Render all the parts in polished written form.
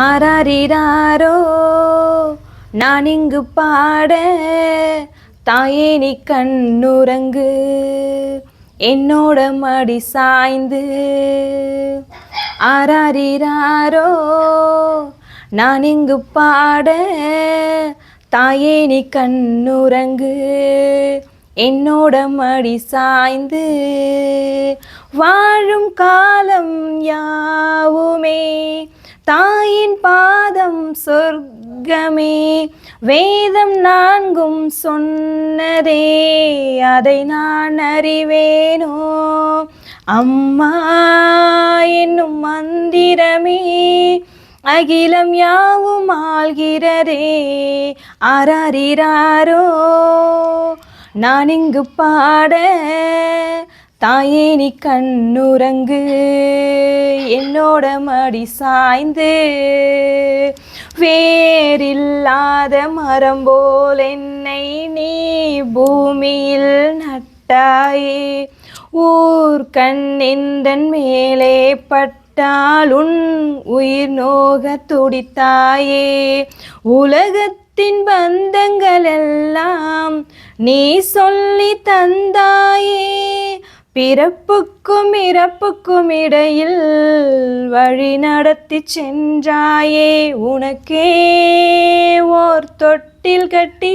ஆராரிராரோ நான் இங்கு பாட, தாயே நீ கண்ணுறங்கு என்னோட மடி சாய்ந்து. ஆராரிராரோ நான் இங்கு பாட, தாயே நீ கண்ணுறங்கு என்னோட மடி சாய்ந்து. வாழும் காலம் யாவுமே தாயின் பாதம் சொர்க்கமே, வேதம் நான்கும் சொன்னதே அதை நான் அறிவேனோ. அம்மா என்னும் மந்திரமே அகிலம் யாவும் ஆள்கிறதே. ஆராரிராரோ நான் இங்கு பாட, தாயே நீ கண்ணுறங்கு என்னோட மடி சாய்ந்து. வேரில்லாத மரம் போல் என்னை நீ பூமியில் நட்டாயே, ஊர் கண்ணிந்தன் மேலே பட்டால் உன் உயிர் நோக துடித்தாயே. உலகத்தின் பந்தங்கள் எல்லாம் நீ சொல்லி தந்தாயே, பிறப்புக்கும் இறப்புக்கும் இடையில் வழி நடத்தி சென்றாயே. உனக்கே ஓர் தொட்டில் கட்டி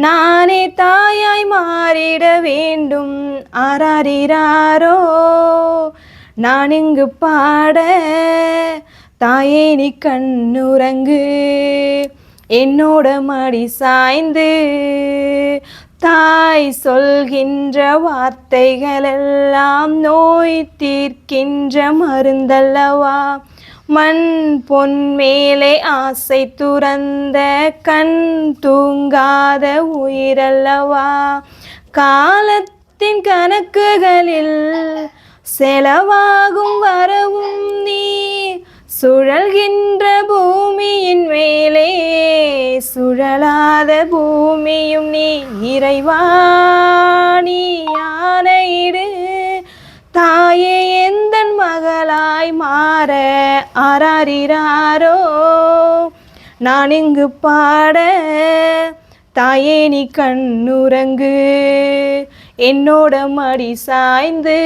நானே தாயாய் மாறிட வேண்டும். ஆராரிராரோ நான் இங்கு பாட, தாயே நீ கண்ணுறங்கு என்னோட மடி சாய்ந்து. தாய் சொல்கின்ற வார்த்தைகளெல்லாம் நோய் தீர்க்கின்ற மருந்தல்லவா. மண் பொன் மேலே ஆசை துறந்த கண் தூங்காத உயிரல்லவா. காலத்தின் கணக்குகளில் செலவாகும் வரவும் நீ, சுழல்கின்ற பூமியின் மேலே சுழலாத பூமியும் நீ. இறைவா நீ ஆணையிடு தாயே எந்தன் மகளாய் மாற. ஆராரிராரோ நான் இங்கு பாட, தாயே நீ கண்ணுறங்கு என்னோட மடி சாய்ந்து.